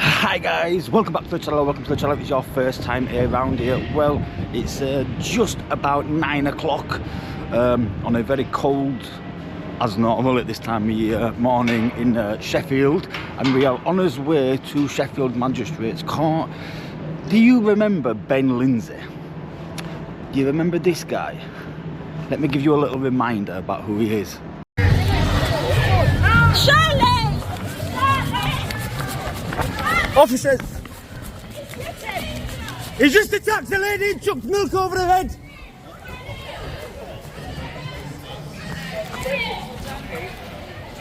Hi guys, welcome back to the channel. Welcome to the channel. If it's your first time here around here, well, it's just about 9 o'clock on a very cold, as normal at this time of year, morning in Sheffield, and we are on our way to Sheffield Magistrates Court. Do you remember Ben Lindsay? Do you remember this guy? Let me give you a little reminder about who he is. Officers! He just attacked a lady and chucked milk over her head!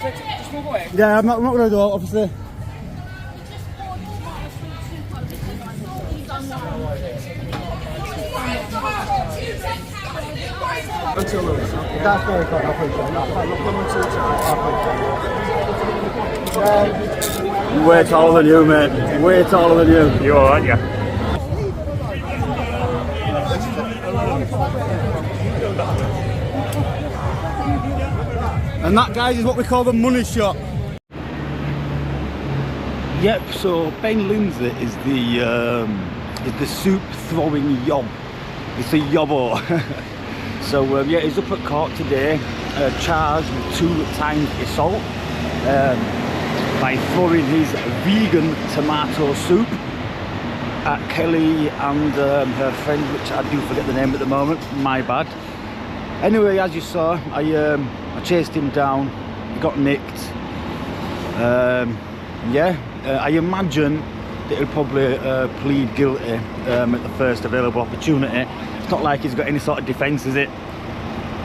Just move away. Yeah, I'm not going to do it, officer. Until Lewis. That's very good, I appreciate it. Way taller than you, mate. Way taller than you. You are, aren't you? And that, guys, is what we call the money shot. Yep. So Ben Lindsay is the soup throwing yob. It's a yobbo. So yeah, he's up at court today, charged with 2 times assault. By throwing his vegan tomato soup at Kelly and her friend, which I do forget the name at the moment, my bad. Anyway, as you saw, I chased him down, he got nicked. I imagine that he'll probably plead guilty at the first available opportunity. It's not like he's got any sort of defence, is it?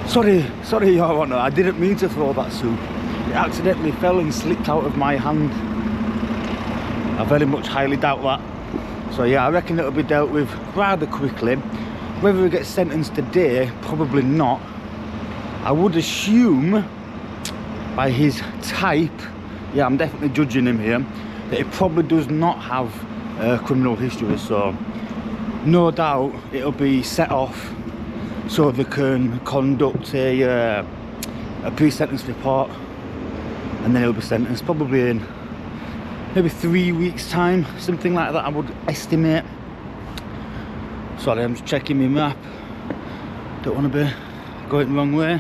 Sorry, Your Honour, I didn't mean to throw that soup. It accidentally fell and slipped out of my hand. I very much highly doubt that. So yeah, I reckon it'll be dealt with rather quickly. Whether he gets sentenced today, probably not. I would assume by his type, yeah, I'm definitely judging him here, that he probably does not have criminal history, so no doubt it'll be set off so they can conduct a pre-sentence report, and then he'll be sentenced probably in maybe 3 weeks time, something like that, I would estimate. Sorry, I'm just checking my map, don't want to be going the wrong way.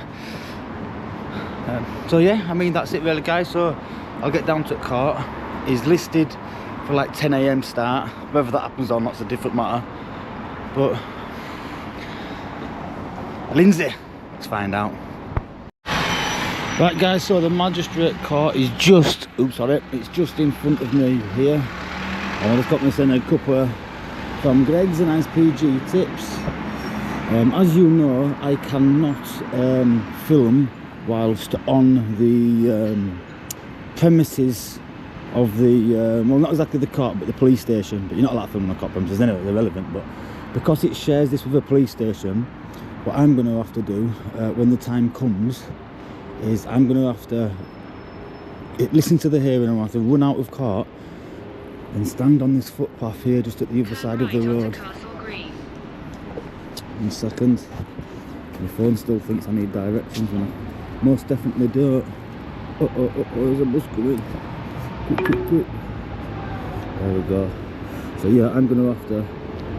So yeah, I mean, that's it really, guys. So I'll get down to court. He's listed for like 10 AM start. Whether that happens or not's a different matter, but Lindsay, let's find out. Right, guys, so the magistrate court is just, it's just in front of me here. And I've just got myself a cuppa from Greg's, a nice PG tips. As you know, I cannot film whilst on the premises of the, well, not exactly the court, but the police station. But you're not allowed to film on the court premises anyway, they're irrelevant. But because it shares this with a police station, what I'm going to have to do when the time comes is I'm going to have to listen to the hearing. I'm going to have to run out of court and stand on this footpath here just at the other side of the road. 1 second. My phone still thinks I need directions when I most definitely don't. There's a bus coming. Quick. There we go. So yeah, I'm going to have to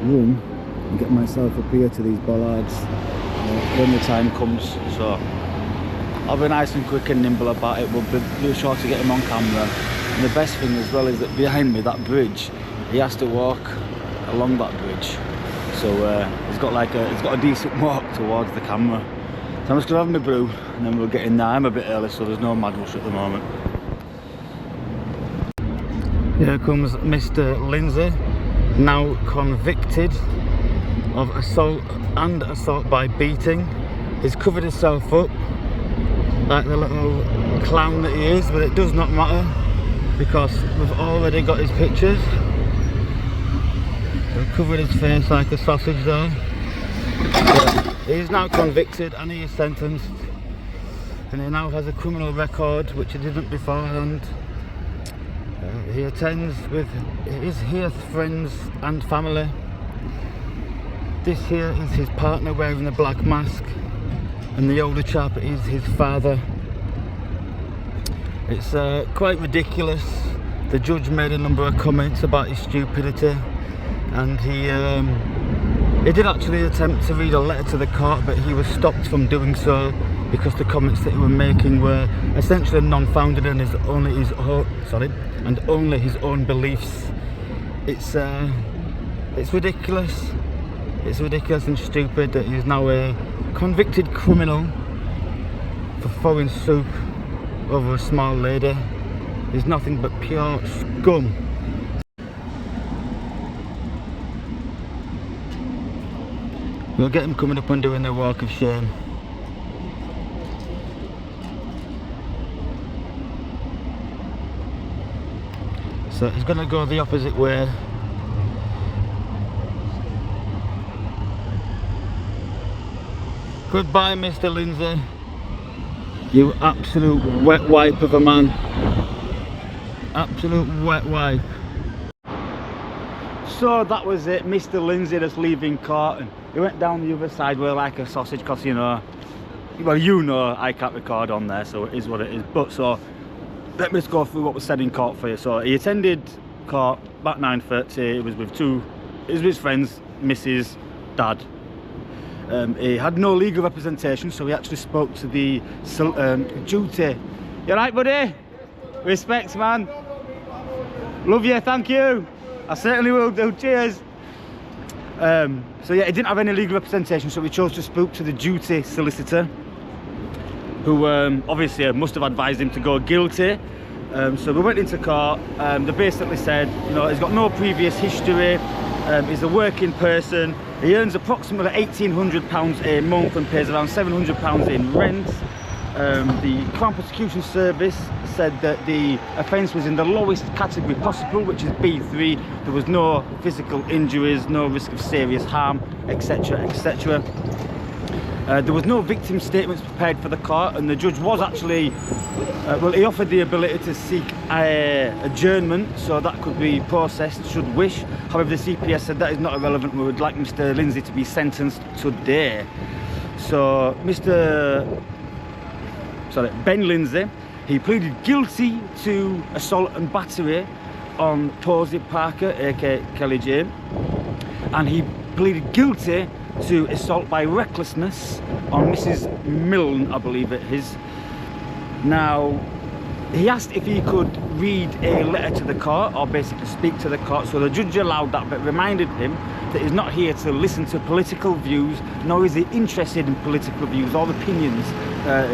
run and get myself up here to these bollards when the time comes. So I'll be nice and quick and nimble about it. We'll be sure to get him on camera. And the best thing as well is that behind me, that bridge, he has to walk along that bridge. So he's got a decent walk towards the camera. So I'm just gonna have my brew and then we'll get in there. I'm a bit early, so there's no mad rush at the moment. Here comes Mr. Lindsay, now convicted of assault and assault by beating. He's covered himself up like the little clown that he is, but it does not matter because we've already got his pictures. We've covered his face like a sausage though. He is now convicted and he is sentenced, and he now has a criminal record which he didn't beforehand. He attends with his friends and family. This here is his partner wearing a black mask, and the older chap is his father. It's quite ridiculous the judge made a number of comments about his stupidity, and he did actually attempt to read a letter to the court, but he was stopped from doing so because the comments that he was making were essentially non-founded and only his own beliefs. It's ridiculous. It's ridiculous and stupid that he's now a convicted criminal for throwing soup over a small lady. He's nothing but pure scum. We'll get him coming up and doing the walk of shame. So he's going to go the opposite way. Goodbye, Mr. Lindsay. You absolute wet wipe of a man. Absolute wet wipe. So that was it, Mr. Lindsay just leaving court, and he went down the other side where like a sausage, because well, I can't record on there, so it is what it is. But so let me just go through what was said in court for you. So he attended court about 9:30. He was with his friends, Mrs. Dad. He had no legal representation, so he actually spoke to the duty. You alright, buddy? Respects, man. Love you, thank you. I certainly will do. Cheers. So yeah, he didn't have any legal representation, so we chose to speak to the duty solicitor, who obviously must have advised him to go guilty. So we went into court. They basically said, he's got no previous history. He's a working person. He earns approximately £1,800 a month and pays around £700 in rent. The Crown Prosecution Service said that the offence was in the lowest category possible, which is B3. There was no physical injuries, no risk of serious harm, etc, etc. There was no victim statements prepared for the court, and the judge was actually, he offered the ability to seek adjournment, so that could be processed should wish. However, the CPS said that is not irrelevant. We would like Mr. Lindsay to be sentenced today. So Ben Lindsay, he pleaded guilty to assault and battery on Posie Parker, aka Kelly Jane, and he pleaded guilty to assault by recklessness on Mrs. Milne, I believe it is. Now, he asked if he could read a letter to the court, or basically speak to the court, so the judge allowed that, but reminded him that he's not here to listen to political views, nor is he interested in political views or opinions.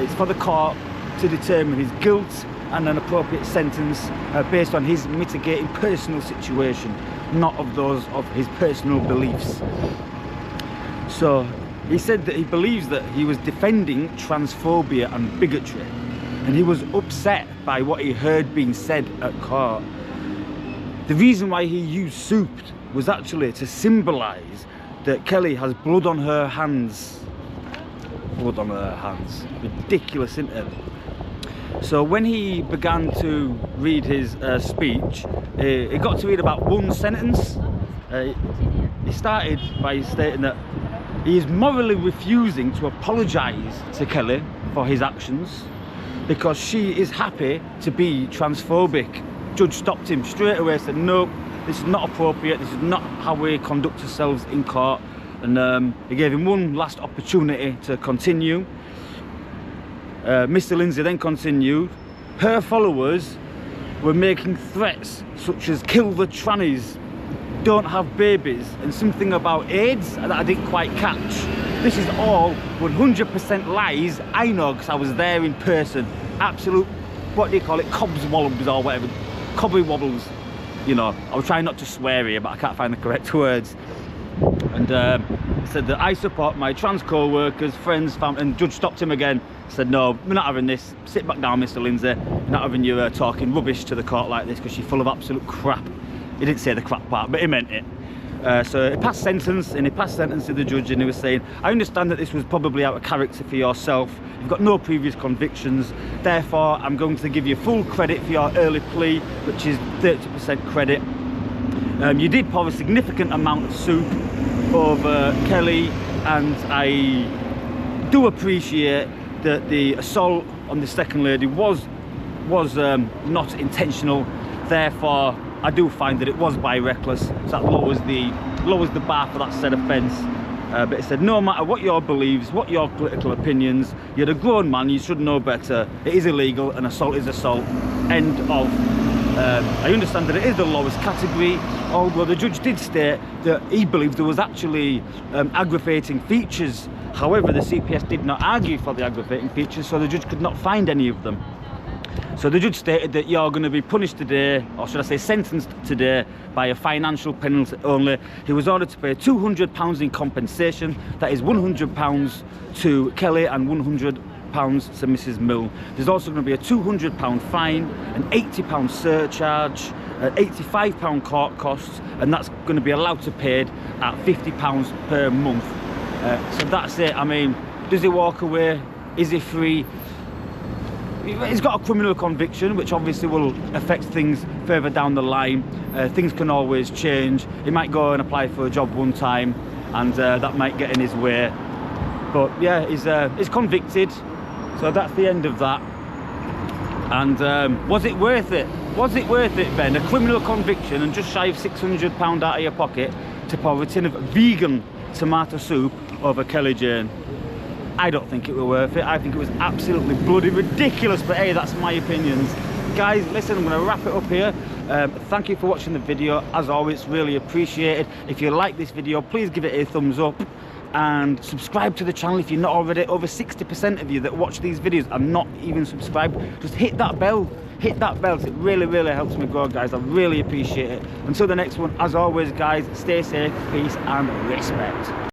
It's for the court to determine his guilt and an appropriate sentence based on his mitigating personal situation, not of those of his personal beliefs. So he said that he believes that he was defending transphobia and bigotry, and he was upset by what he heard being said at court. The reason why he used soup was actually to symbolise that Kelly has blood on her hands. Blood on her hands. Ridiculous, isn't it? So when he began to read his speech, he got to read about one sentence. He started by stating that he is morally refusing to apologise to Kelly for his actions because she is happy to be transphobic. Judge stopped him straight away, said no, this is not appropriate, this is not how we conduct ourselves in court, and he gave him one last opportunity to continue. Mr. Lindsay then continued. Her followers were making threats such as kill the trannies, don't have babies, and something about AIDS that I didn't quite catch. This is all 100% lies. I know because I was there in person. Absolute, what do you call it, cobs wallobs or whatever, cobby wobbles. I was trying not to swear here, but I can't find the correct words. And said that I support my trans co-workers, friends, family, and judge stopped him again. Said no, we're not having this. Sit back down, Mr. Lindsay. We're not having you talking rubbish to the court like this because you're full of absolute crap. He didn't say the crap part, but he meant it. So he passed sentence, and he passed sentence to the judge, and he was saying, I understand that this was probably out of character for yourself. You've got no previous convictions. Therefore, I'm going to give you full credit for your early plea, which is 30% credit. You did pour a significant amount of soup over Kelly, and I do appreciate that the assault on the second lady was not intentional. Therefore, I do find that it was by reckless, so that lowers the bar for that said offence. But it said, no matter what your beliefs, what your political opinions, you're a grown man, you should know better. It is illegal and assault is assault. End of. I understand that it is the lowest category, although the judge did state that he believed there was actually aggravating features. However, the CPS did not argue for the aggravating features, so the judge could not find any of them. So the judge stated that you're going to be punished today, or should I say sentenced today, by a financial penalty only. He was ordered to pay £200 in compensation. That is £100 to Kelly and £100 to Mrs Mill. There's also going to be a £200 fine, an £80 surcharge, £85 court costs, and that's going to be allowed to be paid at £50 per month. So that's it. I mean, does he walk away? Is he free? He's got a criminal conviction, which obviously will affect things further down the line. Things can always change. He might go and apply for a job one time, and that might get in his way. But yeah, he's convicted, so that's the end of that. And was it worth it? Was it worth it, Ben? A criminal conviction and just shy of £600 out of your pocket to pour a tin of vegan tomato soup over Kelly Jane? I don't think it was worth it. I think it was absolutely bloody ridiculous, but hey, that's my opinions. Guys, listen, I'm going to wrap it up here. Thank you for watching the video. As always, really appreciated. If you like this video, please give it a thumbs up and subscribe to the channel if you're not already. Over 60% of you that watch these videos are not even subscribed. Just hit that bell. Hit that bell. It really, really helps me grow, guys. I really appreciate it. Until the next one, as always, guys, stay safe, peace and respect.